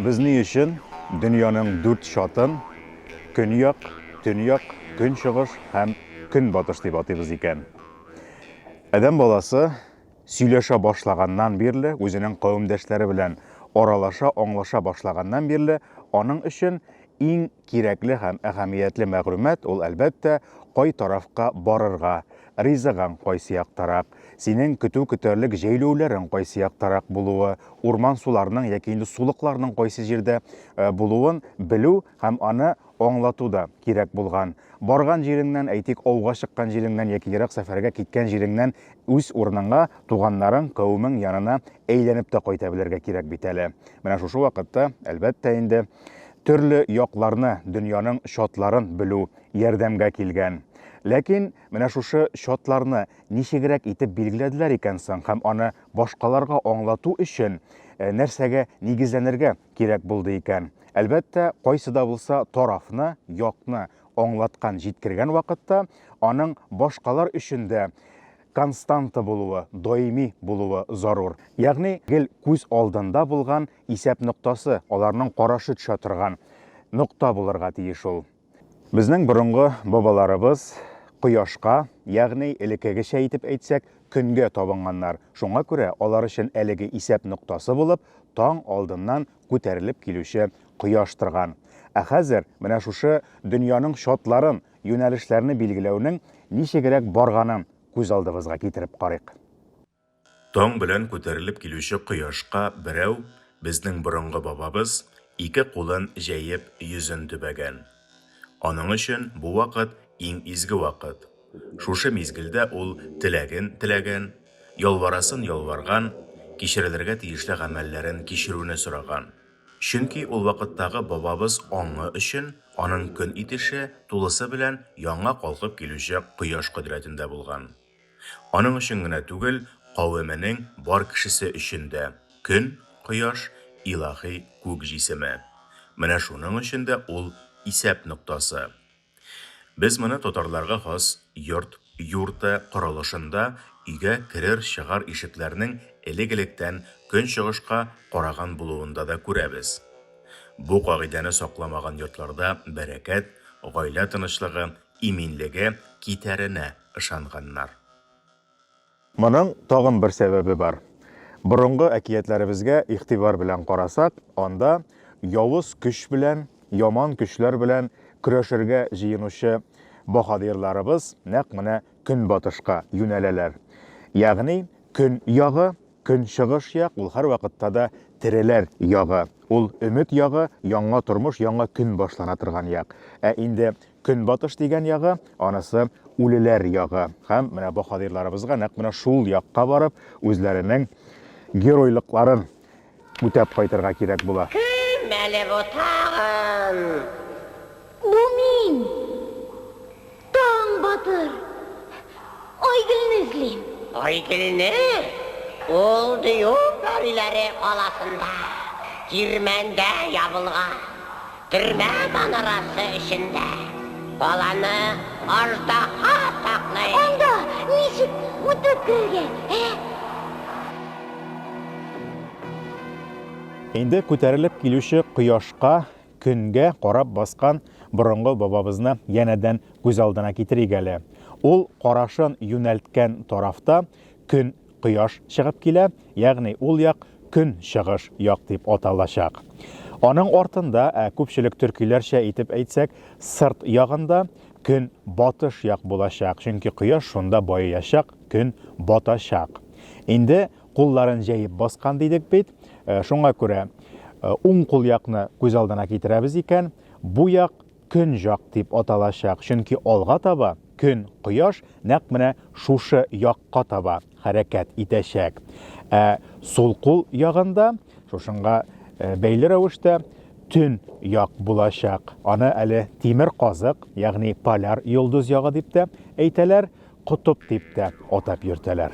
Bizning için dünyanın 4 şatın künyak, tünyak, künchigish hem künbatış deb ataymiz ekan. Adam balası söyleşe başlagandan beri, özünün kavimdaşları bilen oralaşa, anlaşa başlagandan beri, onun için en kerakli hem ahamiyetli мәгълүмат ol әлбәттә кай тарафка барырга, ризыгың кайсы яктарак, синең көтү көтәрлек җәйләүләрең кайсы яктарак булуы, урман суларының яки инде сулыкларның кайсы җирдә булуын белү һәм аны аңлатуда кирәк булган. Барган җиреңнән, әйтик, ауга чыккан җиреңнән яки ерак сәфәргә киткән җиреңнән үз урыныңа, туганнарың, кавымың янына әйләнеп тә кайта белергә кирәк бит әле. Менә шушы вакытта, әлбәттә инде türlü yoqlarını, dünyanın şotlарын білу ярдәмгә килгән. Ләкин менә шушы шотларны ничегрәк итеп билгеләделәр икән соң һәм аны башкаларга аңлату өчен нәрсәгә нигезләнергә кирәк булды икән. Әлбәттә, кайсы да булса тарафны, якны аңлаткан җиткергән вакытта, аның башкалар өчен дә константа булуы, даими булуы зарур. Ягъни, гел күз алдында булган исәп нуктасы, аларның карашы төшә торган нукта булырга тиеш ул. Безнең борынгы бабаларыбыз кояшка, ягъни элеккегечә итеп әйтсәк, көнгә табынганнар. Шуңа күрә алар өчен әлеге исәп нуктасы булып, таң алдыннан күтәрелеп килүче кояш торган. Ә хәзер менә шушы дөньяның шотларын, юнәлешләрне билгеләүнең ничегрәк барганын күз алдыбызга китереп карыйк. Таң белән күтәрелеп килүче кояшка берәү, безнең борынгы бабабыз, ике кулын җәеп йөзен төбәгән. Аның өчен бу вакыт иң изге вакыт. Шушы мизгелдә ул теләген, ялварасын ялварган, кичерелергә тиешле гамәлләрен кичерүне сораган. Чөнки ул вакыттагы бабабыз аңы өчен аның көн итеше тулысы белән яңа калкып килүче кояш кодрәтендә булган. Аның өчен генә түгел, кавеменең бар кешесе өчен дә көн, кояш, илаһи күк җисеме. Менә шуның өчен дә ул исәп нуктасы. Без моны татарларга хас йорты корылышында өйгә керер-чыгар ишекләрнең элек-электән көнчыгышка караган булуында да күрәбез. Бу кагыйдәне сакламаган йортларда бәрәкәт, гаилә тынычлыгы, иминлеге китәренә ышанганнар. Моның тагын бер сәбәбе бар. Борынгы әкиятләребезгә игътибар белән карасак, анда явыз көч белән, яман көчләр белән көрәшергә җыенучы баһадирларыбыз нәкъ менә көнбатышка юнәләләр. Ягъни көн ягы, көнчыгыш як, ул һәр вакытта да тереләр ягы. Ул өмет ягы, яңа тормыш, яңа көн башлана торган як. Ә инде көнбатыш дигән ягы, анысы үлеләр ягы. Һәм менә баһадирларыбызга нәкъ менә шул якка барып, үзләренең геройлыкларын үтәп кайтырга кирәк була. Мәле бу тагын. Бу мин. Таң батыр. Айгөлне эзлим. Айгөлне? Ул дию пәриләре каласында. Кирмәндә ябылган. Төрмә манарасы эчендә. Баланы аждаһа саклый. Анда ничек үтеп кергән? Инде күтәрелеп килүче кояшка, көнгә карап баскан борынгы бабабызны янәдән күз алдына китерик әле. Ул карашын юнәлткән тарафта көн, кояш чыгып килә, ягъни ул як көн чыгыш як дип аталачак. Аның артында, күпчелек төркиләрчә итеп әйтсәк, сырт ягында көн батыш як булачак, чөнки кояш шунда баячак, көн батачак. Инде кулларын җәеп баскан дидек бит, шуңа күрә уң кул якны күз алдына китерәбез икән, бу як көн як дип аталачак, чөнки алга таба көн, кояш нәкъ менә шушы якка таба хәрәкәт итәчәк. Сул кул ягында шушынга бәйле рәвештә төн як булачак. Аны әле тимер казык, ягъни поляр йолдыз ягы дип тә әйтәләр, кутып дип тә атап йөртәләр.